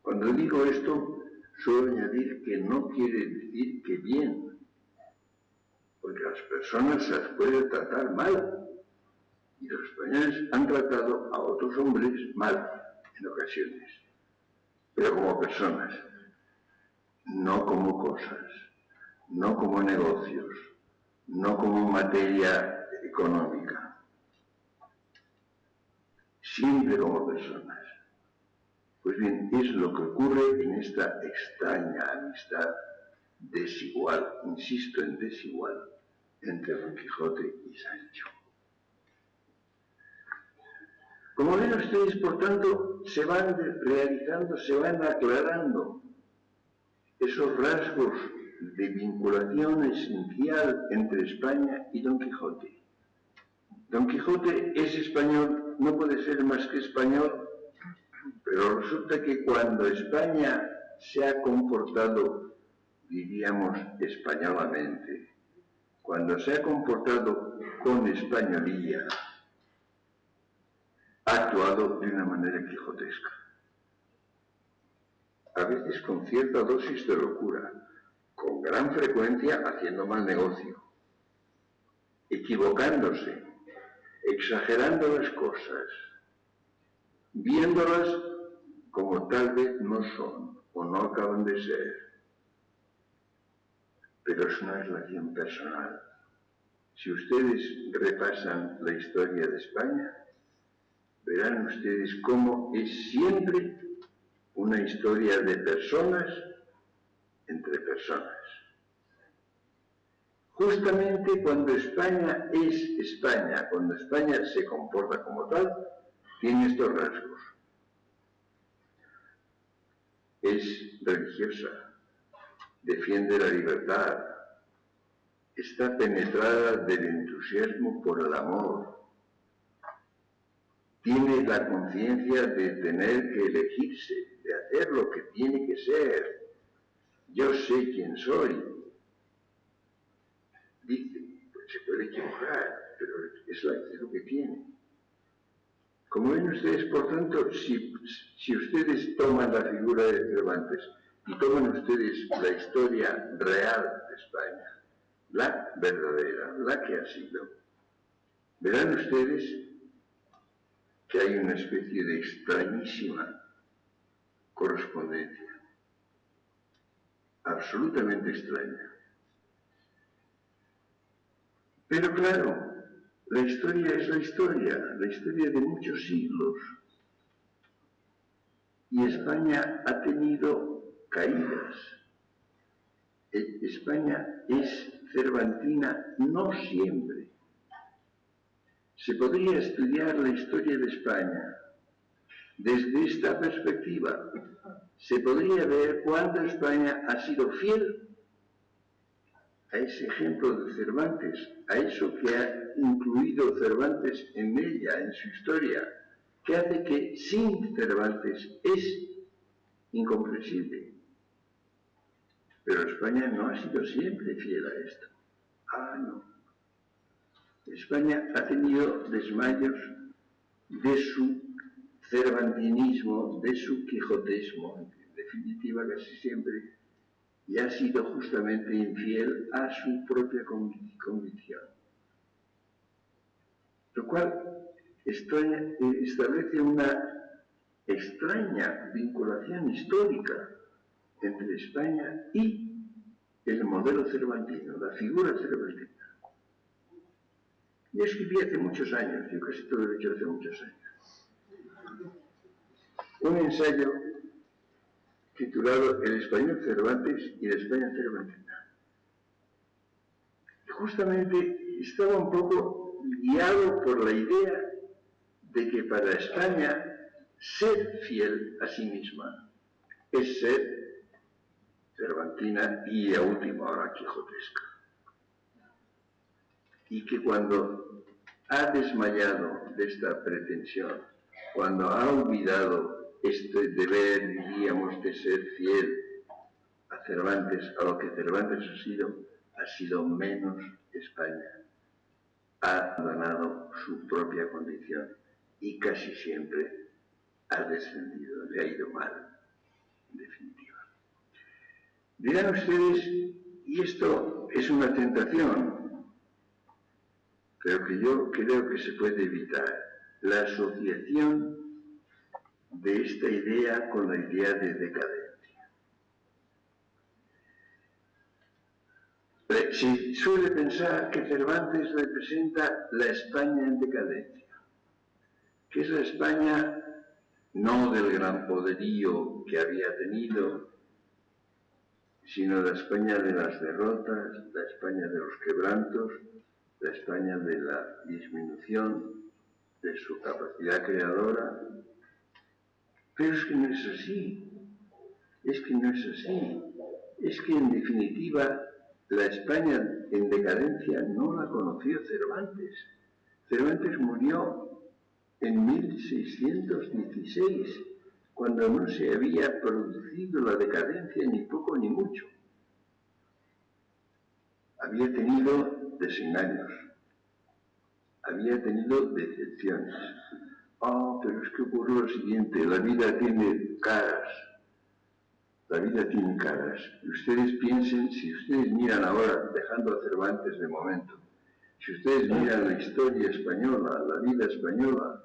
[SPEAKER 1] Cuando digo esto, suelo añadir que no quiere decir que bien, porque las personas se las puede tratar mal, y los españoles han tratado a otros hombres mal en ocasiones, pero como personas, no como cosas, no como negocios, no como materia económica, siempre como personas. Pues bien, es lo que ocurre en esta extraña amistad desigual, insisto en desigual, entre Don Quijote y Sancho. Como ven ustedes, por tanto, se van realizando, se van aclarando esos rasgos de vinculación esencial entre España y Don Quijote. Don Quijote es español, no puede ser más que español, pero resulta que cuando España se ha comportado, diríamos, españolamente, cuando se ha comportado con españolía, ha actuado de una manera quijotesca. A veces con cierta dosis de locura, con gran frecuencia haciendo mal negocio, equivocándose, exagerando las cosas, viéndolas como tal vez no son o no acaban de ser. Pero es una relación personal. Si ustedes repasan la historia de España, verán ustedes cómo es siempre una historia de personas entre personas. Justamente cuando España es España, cuando España se comporta como tal, tiene estos rasgos. Es religiosa, defiende la libertad, está penetrada del entusiasmo por el amor, tiene la conciencia de tener que elegirse, de hacer lo que tiene que ser,
[SPEAKER 2] yo sé quién soy. Dice, pues se puede equivocar, pero es lo que tiene. Como ven ustedes, por tanto, si ustedes toman la figura de Cervantes y toman ustedes la historia real de España, la verdadera, la que ha sido, verán ustedes que hay una especie de extrañísima correspondencia, absolutamente extraña. Pero claro, la historia es la historia de muchos siglos. Y España ha tenido caídas. España es cervantina no siempre. Se podría estudiar la historia de España desde esta perspectiva. Se podría ver cuándo España ha sido fiel a ese ejemplo de Cervantes, a eso que ha incluido Cervantes en ella, en su historia, que hace que sin Cervantes es incomprensible. Pero España no ha sido siempre fiel a esto. No. España ha tenido desmayos de su cervantinismo, de su quijotesmo, en definitiva casi siempre, y ha sido justamente infiel a su propia convicción. Lo cual establece una extraña vinculación histórica entre España y el modelo cervantino, la figura cervantina. Yo escribí hace muchos años, yo casi todo lo he hecho hace muchos años, un ensayo titulado El español Cervantes y la España cervantina. Y justamente estaba un poco guiado por la idea de que para España ser fiel a sí misma es ser cervantina y a última hora quijotesca. Y que cuando ha desmayado de esta pretensión, cuando ha olvidado este deber, diríamos, de ser fiel a Cervantes, a lo que Cervantes ha sido menos España. Ha abandonado su propia condición y casi siempre ha descendido, le ha ido mal, en definitiva. Dirán ustedes, y esto es una tentación, pero que yo creo que se puede evitar, la asociación de esta idea con la idea de decadencia. Se suele pensar que Cervantes representa la España en decadencia, que es la España no del gran poderío que había tenido, sino la España de las derrotas, la España de los quebrantos, la España de la disminución de su capacidad creadora. Pero es que no es así, es que en definitiva la España en decadencia no la conoció Cervantes. Cervantes murió en 1616, cuando no se había producido la decadencia ni poco ni mucho. Había tenido desengaños, había tenido decepciones. Pero es que ocurrió lo siguiente, la vida tiene caras. La vida tiene caras. Y ustedes piensen, si ustedes miran ahora, dejando a Cervantes de momento, si ustedes miran la historia española, la vida española,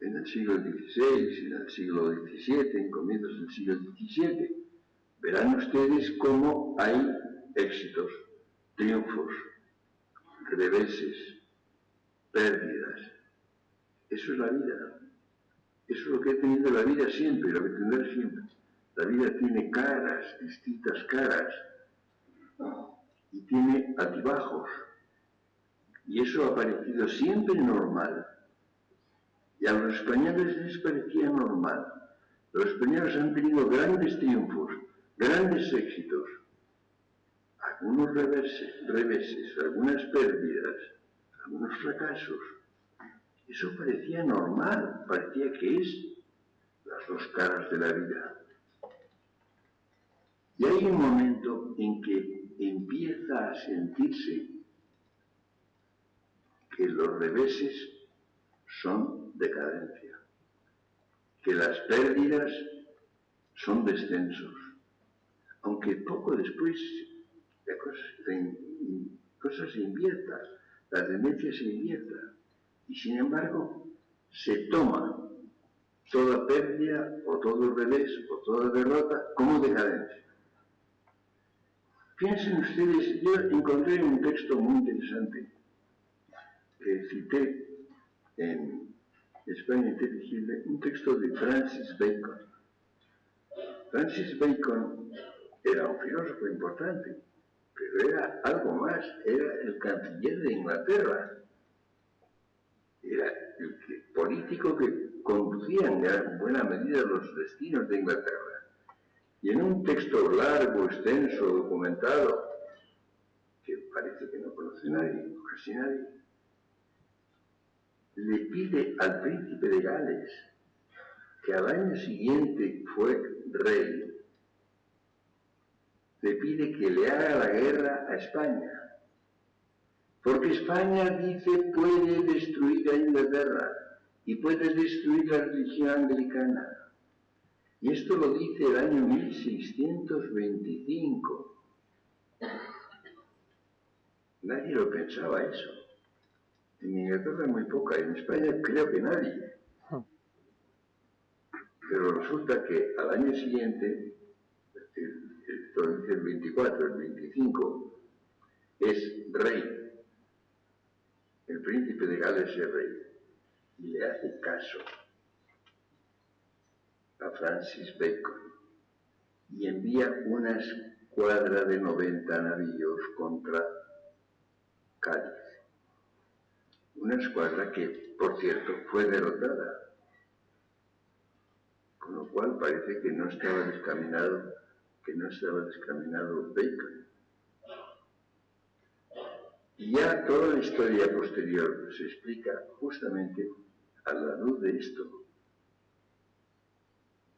[SPEAKER 2] en el siglo XVI, en el siglo XVII, en comienzos del siglo XVII, verán ustedes cómo hay éxitos, triunfos, reveses, pérdidas. Eso es la vida. Eso es lo que ha tenido la vida siempre, lo que tendrá siempre. La vida tiene caras, distintas caras, y tiene altibajos. Y eso ha parecido siempre normal. Y a los españoles les parecía normal. Los españoles han tenido grandes triunfos, grandes éxitos, algunos reveses, algunas pérdidas, algunos fracasos. Eso parecía normal, parecía que es las dos caras de la vida. Y hay un momento en que empieza a sentirse que los reveses son decadencia, que las pérdidas son descensos, aunque poco después la cosa se invierta, la tendencia se invierta, y sin embargo se toma toda pérdida o todo revés o toda derrota como decadencia. Piensen ustedes, yo encontré un texto muy interesante que cité en España Inteligible, un texto de Francis Bacon. Francis Bacon era un filósofo importante, pero era algo más, era el canciller de Inglaterra, era el político que conducía en gran buena medida los destinos de Inglaterra. Y en un texto largo, extenso, documentado, que parece que no conoce nadie, casi nadie, le pide al príncipe de Gales, que al año siguiente fue rey, le pide que le haga la guerra a España, porque España, dice, puede destruir a Inglaterra y puede destruir la religión anglicana. Y esto lo dice el año 1625. Nadie lo pensaba eso. En Inglaterra muy poca, en España creo que nadie. Pero resulta que al año siguiente, el 24, el 25, es rey. El príncipe de Gales es rey. Y le hace caso a Francis Bacon y envía una escuadra de 90 navíos contra Cádiz. Una escuadra que, por cierto, fue derrotada. Con lo cual parece que no estaba descaminado Bacon. Y ya toda la historia posterior se explica justamente a la luz de esto.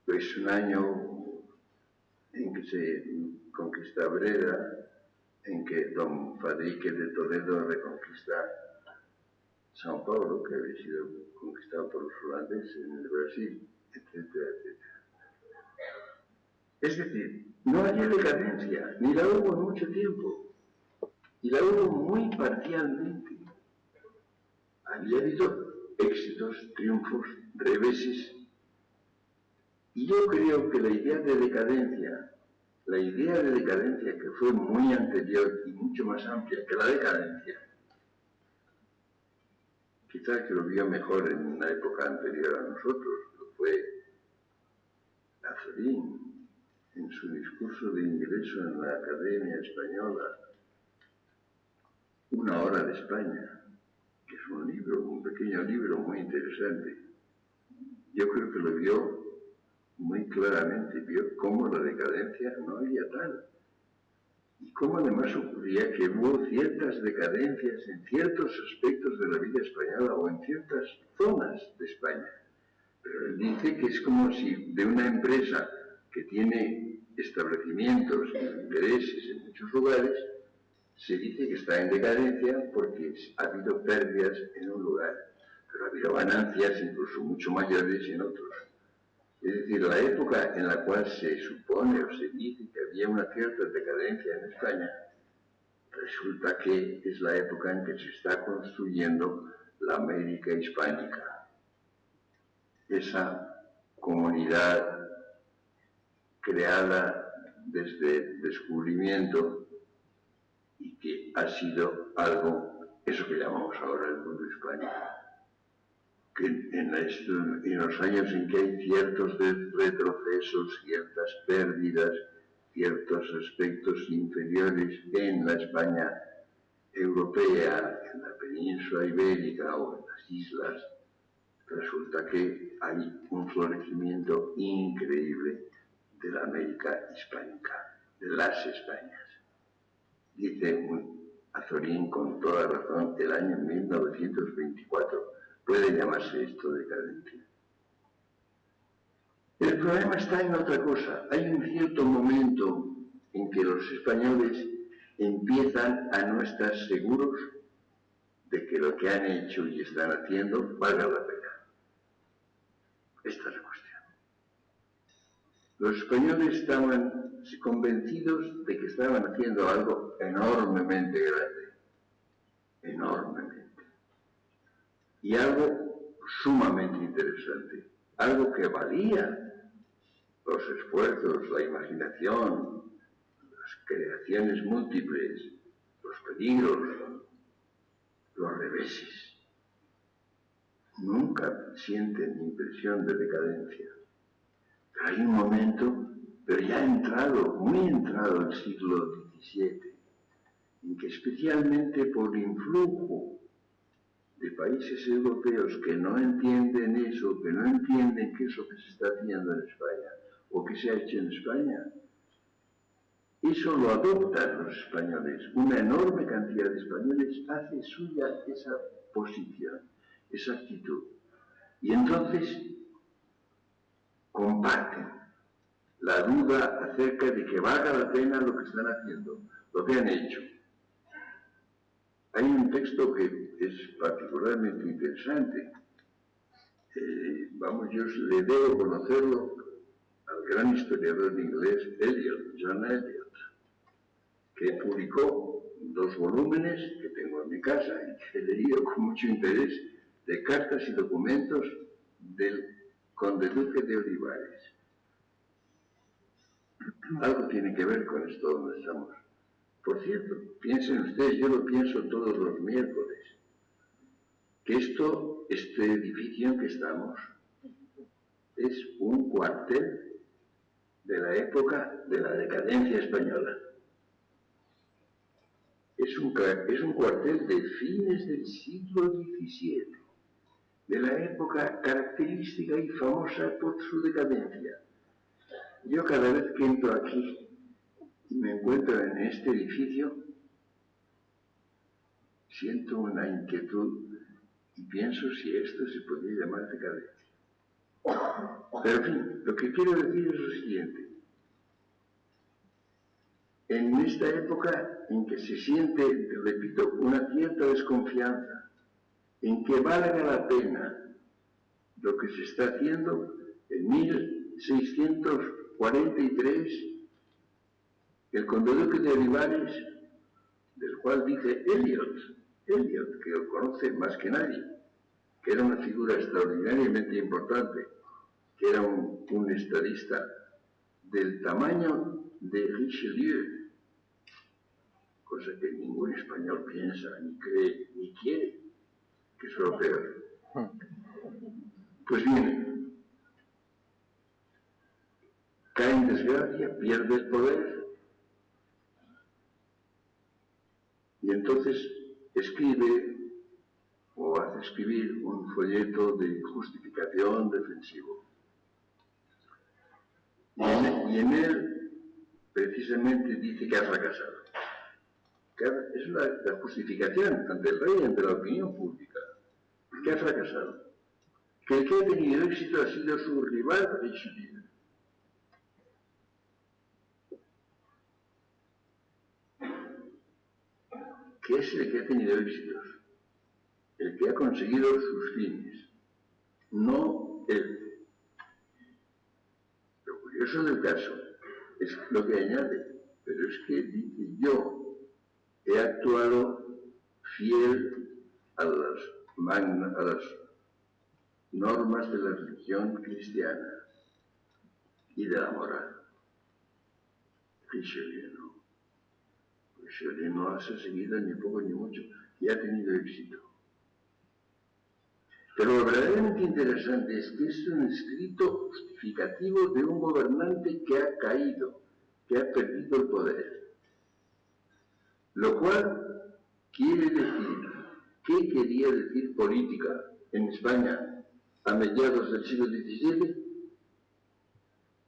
[SPEAKER 2] Pues un año en que se conquista Breda, en que don Fadrique de Toledo reconquista São Paulo, que había sido conquistado por los holandeses en el Brasil, etcétera, etcétera. Es decir, no había decadencia, ni la hubo en mucho tiempo, y la hubo muy parcialmente. Había habido éxitos, triunfos, reveses, y yo creo que la idea de decadencia que fue muy anterior y mucho más amplia que la decadencia, quizás que lo vio mejor en una época anterior a nosotros, lo fue Azorín, en su discurso de ingreso en la Academia Española, Una hora de España, que es un pequeño libro muy interesante. Yo creo que lo vio muy claramente, vio cómo la decadencia no había tal. Y cómo además ocurría que hubo ciertas decadencias en ciertos aspectos de la vida española o en ciertas zonas de España. Pero él dice que es como si de una empresa que tiene establecimientos y intereses en muchos lugares, se dice que está en decadencia porque ha habido pérdidas en un lugar, pero ha habido ganancias incluso mucho mayores en otros. Es decir, la época en la cual se supone o se dice que había una cierta decadencia en España, resulta que es la época en que se está construyendo la América hispánica. Esa comunidad creada desde el descubrimiento y que ha sido algo, eso que llamamos ahora el mundo hispánico, que en los años en que hay ciertos retrocesos, ciertas pérdidas, ciertos aspectos inferiores en la España europea, en la península ibérica o en las islas, resulta que hay un florecimiento increíble de la América hispánica, de las Españas. Dice Azorín con toda razón, el año 1924 puede llamarse esto decadencia. El problema está en otra cosa. Hay un cierto momento en que los españoles empiezan a no estar seguros de que lo que han hecho y están haciendo valga la pena. Esta es la cuestión. Los españoles estaban convencidos de que estaban haciendo algo enormemente grande, enormemente, y algo sumamente interesante, algo que valía los esfuerzos, la imaginación, las creaciones múltiples, los peligros, los reveses. Nunca sienten impresión de decadencia. Pero hay un momento, pero ya muy entrado el siglo XVII, en que especialmente por influjo de países europeos que no entienden eso, que no entienden qué es lo que se está haciendo en España o que se ha hecho en España, eso lo adoptan los españoles. Una enorme cantidad de españoles hace suya esa posición, esa actitud. Y entonces comparten la duda acerca de que valga la pena lo que están haciendo, lo que han hecho. Hay un texto que es particularmente interesante. Yo le debo conocerlo al gran historiador inglés John Eliot, que publicó 2 volúmenes que tengo en mi casa y que he leído con mucho interés, de cartas y documentos del conde duque de Olivares. Algo tiene que ver con esto donde estamos. Por cierto, piensen ustedes, yo lo pienso todos los miércoles, que este edificio en que estamos es un cuartel de la época de la decadencia española. Es un cuartel de fines del siglo XVII, de la época característica y famosa por su decadencia. Yo cada vez que entro aquí y me encuentro en este edificio, siento una inquietud y pienso si esto se podría llamar decadencia. Pero en fin, lo que quiero decir es lo siguiente. En esta época en que se siente, repito, una cierta desconfianza, en que valga la pena lo que se está haciendo, en 1643, el conde duque de Olivares, del cual dice Eliot, que lo conoce más que nadie, que era una figura extraordinariamente importante, que era un estadista del tamaño de Richelieu, cosa que ningún español piensa, ni cree, ni quiere, que es lo peor. Pues bien, cae en desgracia, pierde el poder, y entonces escribe o hace escribir un folleto de justificación defensivo. Y en él precisamente dice que ha fracasado. Es la justificación ante el rey, ante la opinión pública, que ha fracasado. Que el que ha tenido éxito ha sido su rival Richelieu. Que es el que ha tenido éxitos, el que ha conseguido sus fines, no él. Lo curioso del caso es lo que añade, pero es que dice: yo he actuado fiel a las normas de la religión cristiana y de la moral. Richelieu no. Richelieu no ha seguido ni poco ni mucho y ha tenido éxito. Pero lo verdaderamente interesante es que es un escrito justificativo de un gobernante que ha caído, que ha perdido el poder. Lo cual quiere decir, ¿qué quería decir política en España a mediados del siglo XVII?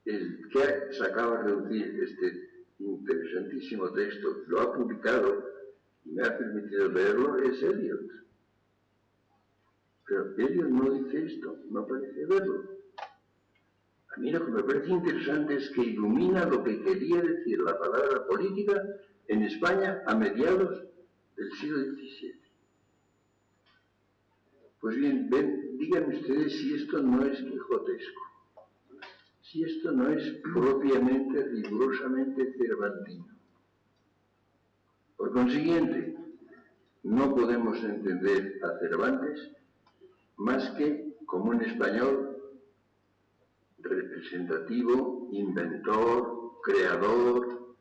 [SPEAKER 2] El que sacaba a reducir este interesantísimo texto, lo ha publicado y me ha permitido leerlo, es Eliot. Pero Eliot no dice esto, no parece verlo. A mí lo que me parece interesante es que ilumina lo que quería decir la palabra política en España a mediados del siglo XVII. Pues bien, díganme ustedes si esto no es quijotesco, si esto no es propiamente, rigurosamente cervantino. Por consiguiente, no podemos entender a Cervantes más que como un español representativo, inventor, creador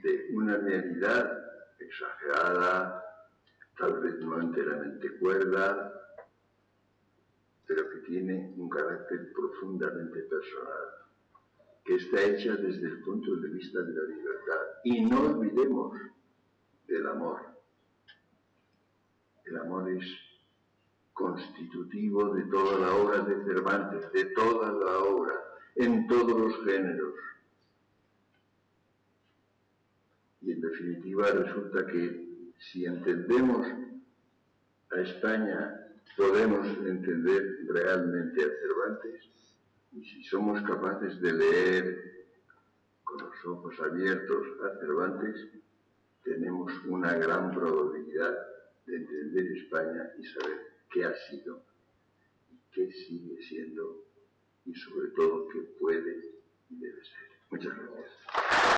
[SPEAKER 2] de una realidad exagerada, tal vez no enteramente cuerda, pero que tiene un carácter profundamente personal, que está hecha desde el punto de vista de la libertad. Y no olvidemos del amor. El amor es constitutivo de toda la obra de Cervantes, de toda la obra, en todos los géneros. Y en definitiva resulta que si entendemos a España, podemos entender realmente a Cervantes, y si somos capaces de leer con los ojos abiertos a Cervantes, tenemos una gran probabilidad de entender España y saber qué ha sido y qué sigue siendo y sobre todo qué puede y debe ser. Muchas gracias.